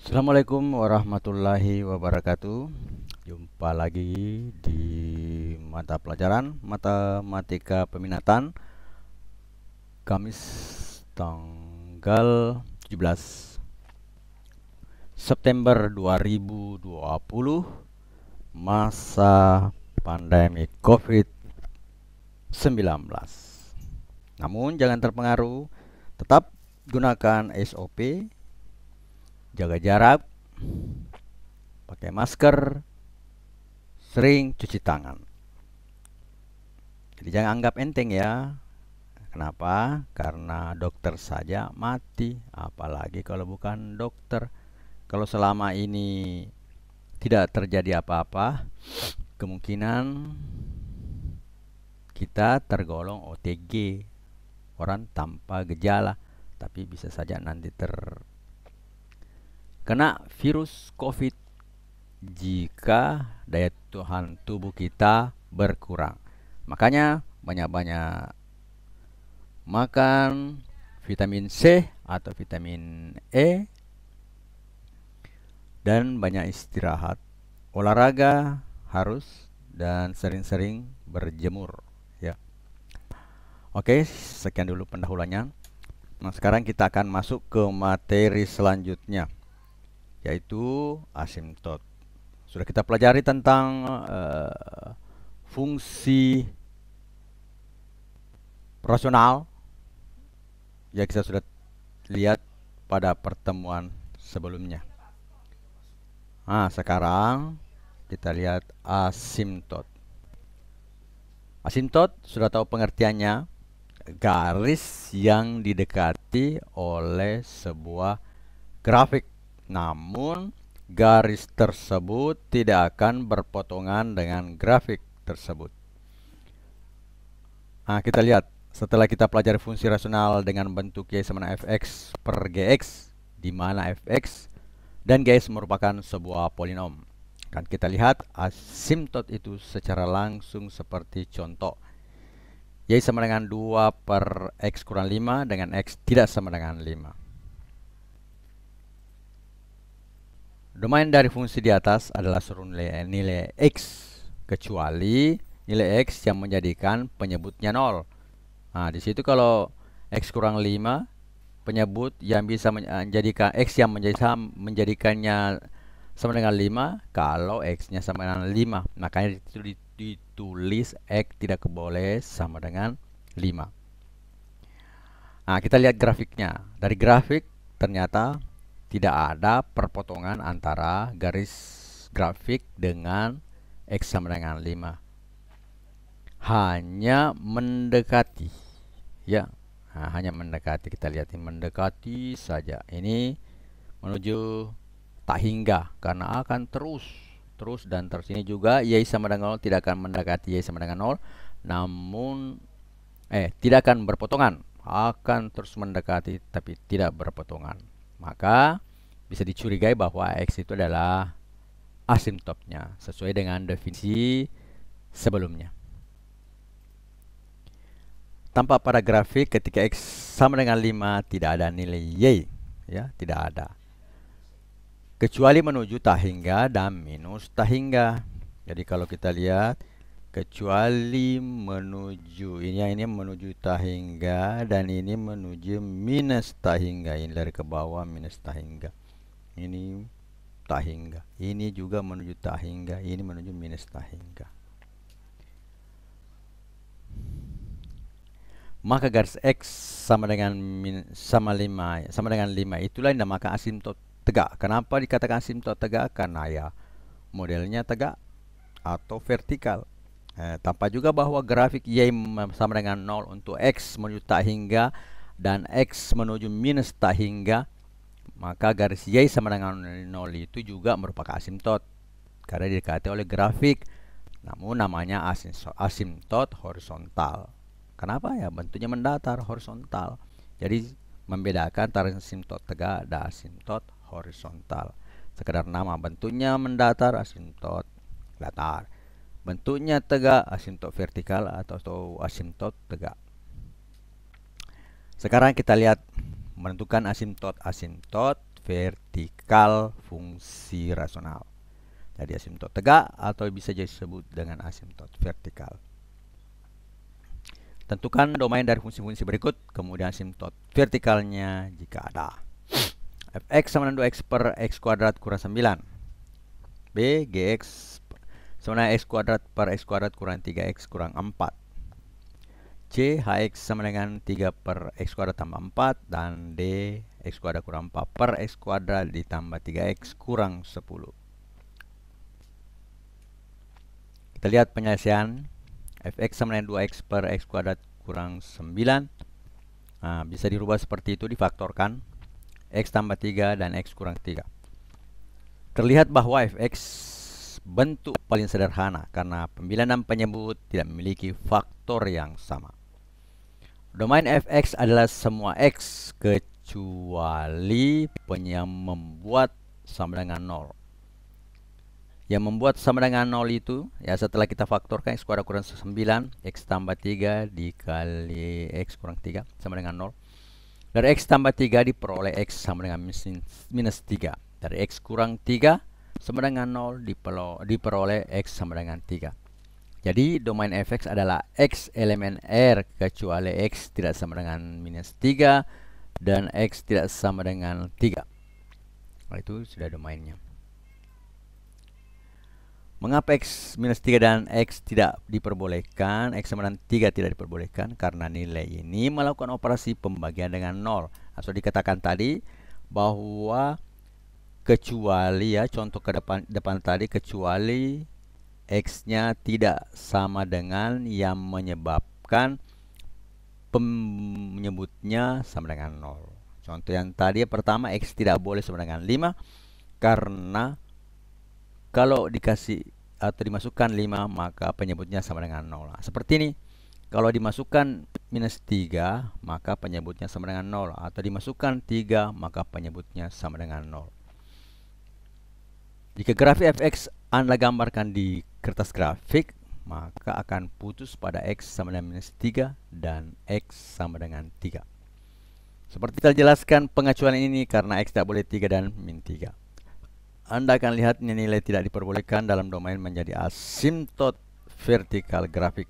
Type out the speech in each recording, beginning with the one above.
Assalamualaikum warahmatullahi wabarakatuh. Jumpa lagi di mata pelajaran Matematika Peminatan Kamis tanggal 17 September 2020, masa pandemi COVID-19. Namun jangan terpengaruh, tetap gunakan SOP, jaga jarak, pakai masker, sering cuci tangan. Jadi jangan anggap enteng ya. Kenapa? Karena dokter saja mati, apalagi kalau bukan dokter. Kalau selama ini tidak terjadi apa-apa, kemungkinan kita tergolong OTG, orang tanpa gejala, tapi bisa saja nanti terkena virus COVID jika daya tahan tubuh kita berkurang. Makanya banyak-banyak makan vitamin C atau vitamin E dan banyak istirahat. Olahraga harus dan sering-sering berjemur ya. Oke, sekian dulu pendahuluannya. Nah, sekarang kita akan masuk ke materi selanjutnya, yaitu asimtot. Sudah kita pelajari tentang fungsi rasional, ya kita sudah lihat pada pertemuan sebelumnya. Nah, sekarang kita lihat asimtot. Asimtot sudah tahu pengertiannya, garis yang didekati oleh sebuah grafik. Namun garis tersebut tidak akan berpotongan dengan grafik tersebut. Nah, kita lihat setelah kita pelajari fungsi rasional dengan bentuk y sama dengan fx per gx, di mana fx dan gx merupakan sebuah polinom. Kan kita lihat asimtot itu secara langsung seperti contoh. Y sama dengan 2 per x kurang 5 dengan x tidak sama dengan 5. Domain dari fungsi di atas adalah seluruh nilai x, kecuali nilai x yang menjadikan penyebutnya 0. Nah, di situ kalau x kurang 5, penyebut yang bisa menjadikan x yang menjadikannya sama dengan 5 kalau x-nya sama dengan 5. Makanya itu ditulis x tidak boleh sama dengan 5. Nah, kita lihat grafiknya. Dari grafik ternyata tidak ada perpotongan antara garis grafik dengan x sama dengan 5. Hanya mendekati. Ya. Nah, hanya mendekati. Kita lihat ini mendekati saja. Ini menuju tak hingga karena akan terus dan terus. Ini juga y sama dengan 0 tidak akan mendekati y sama dengan 0, namun tidak akan berpotongan, akan terus mendekati tapi tidak berpotongan. Maka bisa dicurigai bahwa x itu adalah asimtotnya sesuai dengan definisi sebelumnya. Tampak pada grafik ketika x sama dengan 5 tidak ada nilai y, ya, tidak ada. Kecuali menuju tak hingga dan minus tak hingga. Jadi kalau kita lihat kecuali menuju ini menuju tak hingga dan ini menuju minus tak hingga. Ini dari ke bawah minus tak hingga. Ini tak hingga. Ini juga menuju tak hingga. Ini menuju minus tak hingga. Maka garis x sama dengan 5 itulah yang dinamakan asimtot tegak. Kenapa dikatakan asimtot tegak? Karena ya modelnya tegak atau vertikal. Tampak juga bahwa grafik y sama dengan 0 untuk x menuju tak hingga dan x menuju minus tak hingga. Maka garis y sama dengan 0 itu juga merupakan asimtot karena didekati oleh grafik. Namun namanya asimtot horizontal. Kenapa? Ya bentuknya mendatar, horizontal. Jadi membedakan antara asimtot tegak dan asimtot horizontal. Sekedar nama, bentuknya mendatar, asimtot datar. Bentuknya tegak, asimtot vertikal atau asimtot tegak. Sekarang kita lihat menentukan asimtot vertikal fungsi rasional. Jadi asimtot tegak atau bisa disebut dengan asimtot vertikal. Tentukan domain dari fungsi-fungsi berikut, kemudian asimtot vertikalnya jika ada. Fx sama dengan 2x per x kuadrat kurang 9. B, Gx sama dengan x kuadrat per x kuadrat kurang 3x kurang 4. C, Hx sama dengan 3 per x kuadrat tambah 4. Dan D, x kuadrat kurang 4 per x kuadrat ditambah 3x kurang 10. Kita lihat penyelesaian. Fx sama dengan 2x per x kuadrat kurang 9. Nah, bisa dirubah seperti itu, difaktorkan. X tambah 3 dan x kurang 3. Terlihat bahwa fx bentuk paling sederhana karena pembilangan penyebut tidak memiliki faktor yang sama. Domain fx adalah semua x kecuali yang membuat sama dengan 0. Yang membuat sama dengan 0 itu, ya setelah kita faktorkan x kuadrat kurang 9, x tambah 3 dikali x kurang 3 sama dengan 0. Dari x tambah 3 diperoleh x sama dengan minus 3. Dari x kurang 3 sama dengan 0 diperoleh x sama dengan 3. Jadi domain fx adalah x elemen R kecuali x tidak sama dengan minus 3 dan x tidak sama dengan 3. Nah, itu sudah domainnya. Mengapa x minus 3 dan x tidak diperbolehkan, x sama dengan 3 tidak diperbolehkan? Karena nilai ini melakukan operasi pembagian dengan 0. Atau dikatakan tadi bahwa kecuali, ya contoh ke depan tadi, kecuali x-nya tidak sama dengan yang menyebabkan penyebutnya sama dengan 0. Contoh yang tadi pertama, x tidak boleh sama dengan 5 karena kalau dikasih atau dimasukkan 5 maka penyebutnya sama dengan 0. Nah, seperti ini. Kalau dimasukkan minus 3 maka penyebutnya sama dengan 0. Atau dimasukkan 3 maka penyebutnya sama dengan 0. Jika grafik fx Anda gambarkan di kertas grafik, maka akan putus pada x sama dengan minus 3 dan x sama dengan 3. Seperti kita jelaskan pengecualian ini karena x tidak boleh 3 dan min 3. Anda akan lihat nilai tidak diperbolehkan dalam domain menjadi asimtot vertikal grafik.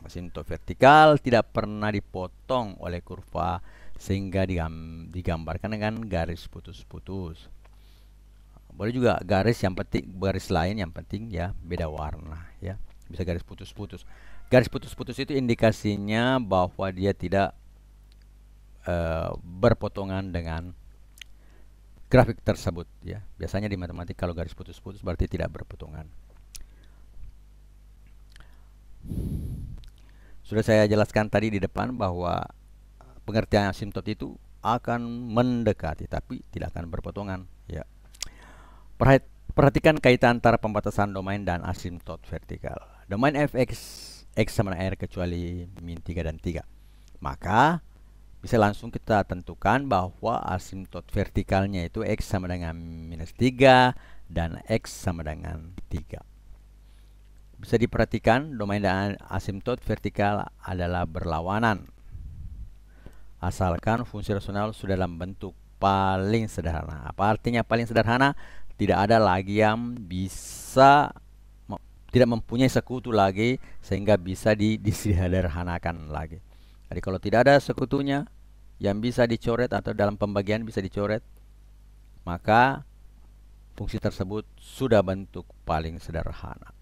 Asimtot vertikal tidak pernah dipotong oleh kurva sehingga digambarkan dengan garis putus-putus. Boleh juga garis lain yang penting ya beda warna ya. Bisa garis putus-putus. Garis putus-putus itu indikasinya bahwa dia tidak berpotongan dengan grafik tersebut ya. Biasanya di matematik kalau garis putus-putus berarti tidak berpotongan. Sudah saya jelaskan tadi di depan bahwa pengertian asimtot itu akan mendekati tapi tidak akan berpotongan ya. Perhatikan kaitan antara pembatasan domain dan asimtot vertikal. Domain fx x sama dengan r kecuali min 3 dan 3. Maka bisa langsung kita tentukan bahwa asimtot vertikalnya itu x sama dengan minus 3 dan x sama dengan 3. Bisa diperhatikan domain dan asimtot vertikal adalah berlawanan. Asalkan fungsi rasional sudah dalam bentuk paling sederhana. Apa artinya paling sederhana? Tidak ada lagi yang bisa tidak mempunyai sekutu lagi sehingga bisa disederhanakan lagi. Jadi kalau tidak ada sekutunya yang bisa dicoret atau dalam pembagian bisa dicoret, maka fungsi tersebut sudah bentuk paling sederhana.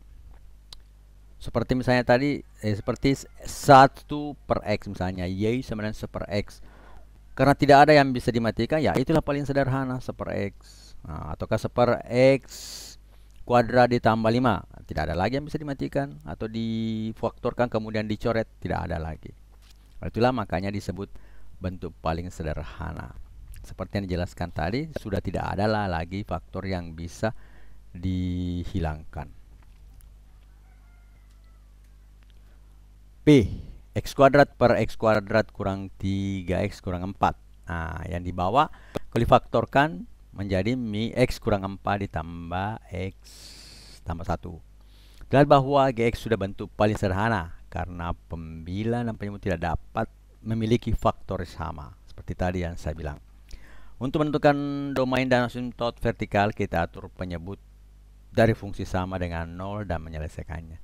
Seperti misalnya tadi, seperti 1 per x misalnya, y sama dengan 1 per x. Karena tidak ada yang bisa dimatikan, ya itulah paling sederhana 1 per x. Nah, ataukah 1 per x kuadrat ditambah 5. Tidak ada lagi yang bisa dimatikan atau difaktorkan kemudian dicoret, tidak ada lagi. Itulah makanya disebut bentuk paling sederhana. Seperti yang dijelaskan tadi, sudah tidak ada lagi faktor yang bisa dihilangkan. P, x kuadrat per x kuadrat kurang 3x kurang 4. Nah, yang di bawah kalau difaktorkan menjadi mi x kurang 4 ditambah x tambah 1. Lihat bahwa gx sudah bentuk paling sederhana karena pembilangan dan penyebut tidak dapat memiliki faktor sama seperti tadi yang saya bilang. Untuk menentukan domain dan asimtot vertikal, kita atur penyebut dari fungsi sama dengan 0 dan menyelesaikannya.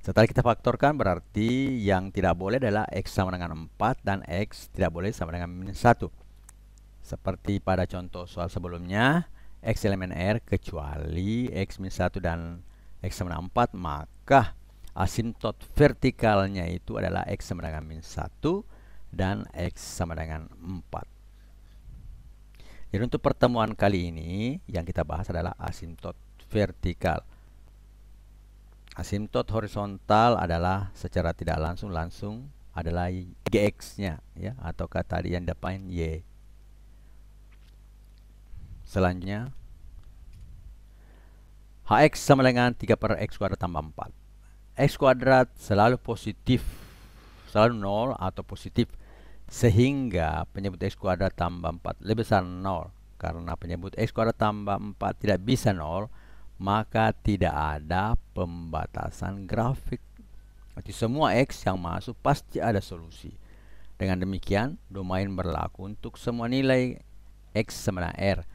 Setelah kita faktorkan, berarti yang tidak boleh adalah X sama dengan 4 dan X tidak boleh sama dengan minus 1. Seperti pada contoh soal sebelumnya, X elemen R kecuali X minus 1 dan X sama dengan 4, maka asimtot vertikalnya itu adalah X sama dengan minus 1 dan X sama dengan 4. Jadi untuk pertemuan kali ini yang kita bahas adalah asimtot vertikal. Asimtot horizontal adalah secara tidak langsung adalah GX-nya ya, atau tadi yang depan Y. Selanjutnya HX sama dengan 3 per X kuadrat tambah 4. X kuadrat selalu positif, selalu 0 atau positif, sehingga penyebut X kuadrat tambah 4 lebih besar 0. Karena penyebut X kuadrat tambah 4 tidak bisa 0, maka tidak ada pembatasan grafik. Jadi semua X yang masuk pasti ada solusi. Dengan demikian, domain berlaku untuk semua nilai X sama dengan R.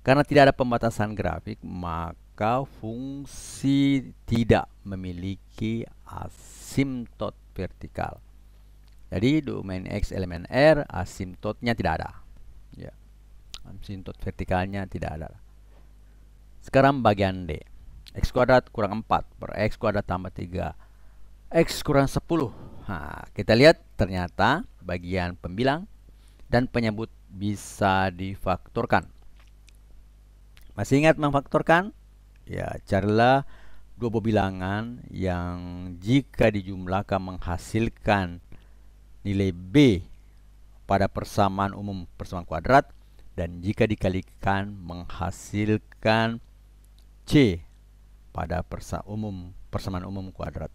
Karena tidak ada pembatasan grafik, maka fungsi tidak memiliki asimtot vertikal. Jadi domain X elemen R, asimtotnya tidak ada. Ya. Asimtot vertikalnya tidak ada. Sekarang bagian D. X kuadrat kurang 4 per X kuadrat tambah 3. X kurang 10. Nah, kita lihat ternyata bagian pembilang dan penyebut bisa difaktorkan. Masih ingat memfaktorkan? Ya, carilah dua buah bilangan yang jika dijumlahkan menghasilkan nilai B pada persamaan umum persamaan kuadrat, dan jika dikalikan menghasilkan C pada persamaan umum kuadrat.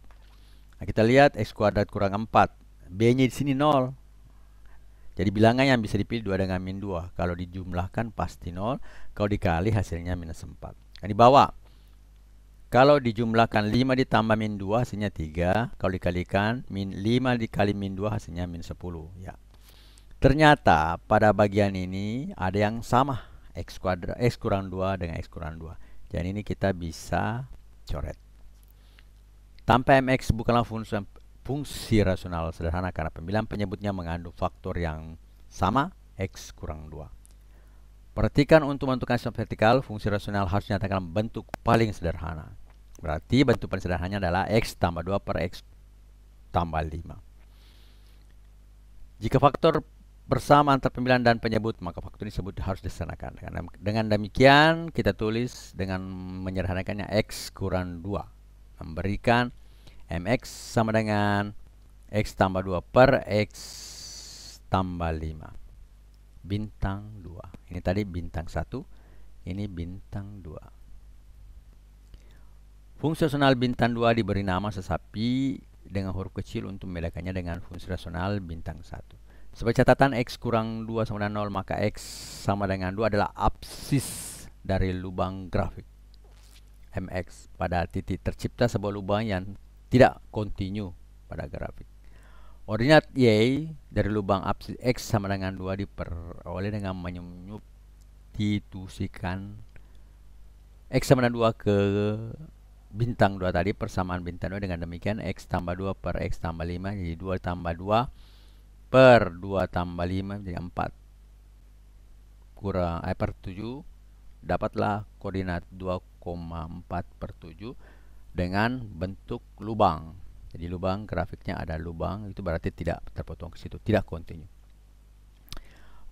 Nah, kita lihat X kuadrat kurang 4, B-nya di sini 0. Jadi bilangan yang bisa dipilih 2 dengan min 2. Kalau dijumlahkan pasti 0, kalau dikali hasilnya minus 4. Nah, di bawah, kalau dijumlahkan 5 ditambah min 2 hasilnya 3. Kalau dikalikan 5 dikali min 2 hasilnya min 10 ya. Ternyata pada bagian ini ada yang sama, X kuadrat X kurang 2 dengan X kurang 2. Jadi ini kita bisa coret. Tanpa MX bukanlah fungsi rasional sederhana karena pemilihan penyebutnya mengandung faktor yang sama, X kurang 2. Perhatikan untuk menentukan asimtot vertikal, fungsi rasional harus dinyatakan bentuk paling sederhana. Berarti bentuk paling sederhananya adalah X tambah 2 per X tambah 5. Jika faktor bersama antar pemilihan dan penyebut, maka faktor disebut harus disederhanakan. Dengan demikian, kita tulis dengan menyederhanakannya X kurang 2. Memberikan MX sama dengan X tambah 2 per X tambah 5. Bintang 2. Ini tadi bintang 1. Ini bintang 2. Fungsi rasional bintang 2 diberi nama sesapi dengan huruf kecil untuk membedakannya dengan fungsi rasional bintang 1. Sebagai catatan, X kurang 2 sama dengan 0, maka X sama dengan 2 adalah absis dari lubang grafik. MX pada titik tercipta sebuah lubang yang tidak kontinu pada grafik. Ordinat Y dari lubang absis X sama dengan 2 diperoleh dengan menyubstitusikan X sama dengan 2 ke bintang 2 tadi, persamaan bintang 2. Dengan demikian X tambah 2 per X tambah 5, jadi 2 tambah 2 per 2 tambah 5 jadi 4 kurang per 7. Dapatlah koordinat 2,4 per 7 dengan bentuk lubang. Jadi lubang grafiknya ada lubang, itu berarti tidak terpotong ke situ, tidak kontinu.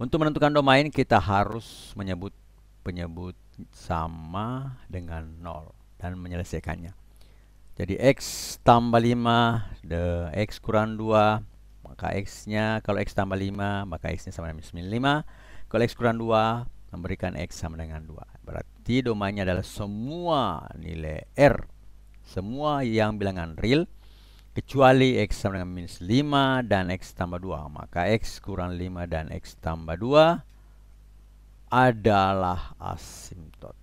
Untuk menentukan domain kita harus menyebut penyebut sama dengan 0 dan menyelesaikannya. Jadi X tambah 5, X kurang 2, maka X-nya, kalau X tambah 5, maka X-nya sama dengan minus 5. Kalau X kurang 2, memberikan X sama dengan 2. Berarti domainnya adalah semua nilai R, semua yang bilangan real, kecuali X sama dengan minus 5 dan X tambah 2. Maka X kurang 5 dan X tambah 2 adalah asimtot.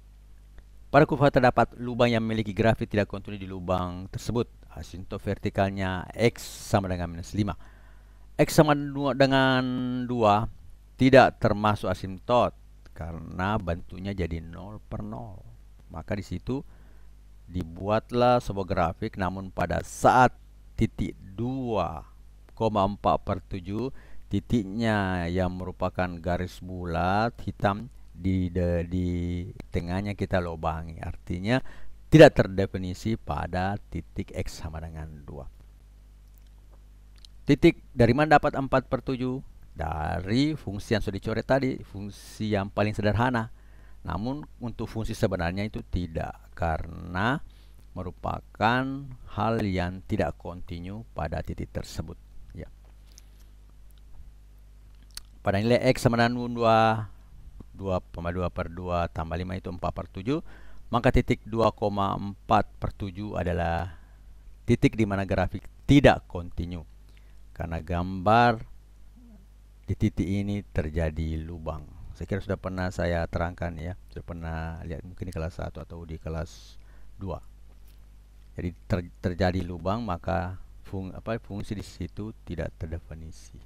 Pada kurva terdapat lubang yang memiliki grafik tidak kontinu di lubang tersebut. Asimtot vertikalnya X sama dengan minus 5. X sama dengan 2 tidak termasuk asimtot karena bentuknya jadi 0/0. Maka di situ dibuatlah sebuah grafik, namun pada saat titik 2,4/7, titiknya yang merupakan garis bulat hitam di tengahnya kita lobangi. Artinya tidak terdefinisi pada titik X sama dengan 2. Titik dari mana dapat 4/7? Dari fungsi yang sudah dicoret tadi, fungsi yang paling sederhana. Namun untuk fungsi sebenarnya itu tidak, karena merupakan hal yang tidak kontinu pada titik tersebut. Ya. Pada nilai X sama dengan 2,2/2 tambah 5 itu 4/7, maka titik 2,4/7 adalah titik di mana grafik tidak kontinu. Karena gambar di titik ini terjadi lubang. Saya kira sudah pernah saya terangkan ya, sudah pernah lihat mungkin di kelas 1 atau di kelas 2. Jadi terjadi lubang, maka fungsi di situ tidak terdefinisi.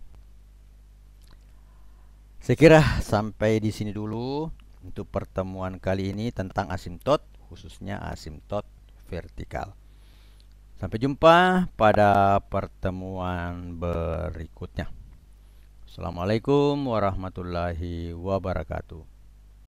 Saya kira sampai di sini dulu untuk pertemuan kali ini tentang asimtot, khususnya asimtot vertikal. Sampai jumpa pada pertemuan berikutnya. Assalamualaikum warahmatullahi wabarakatuh.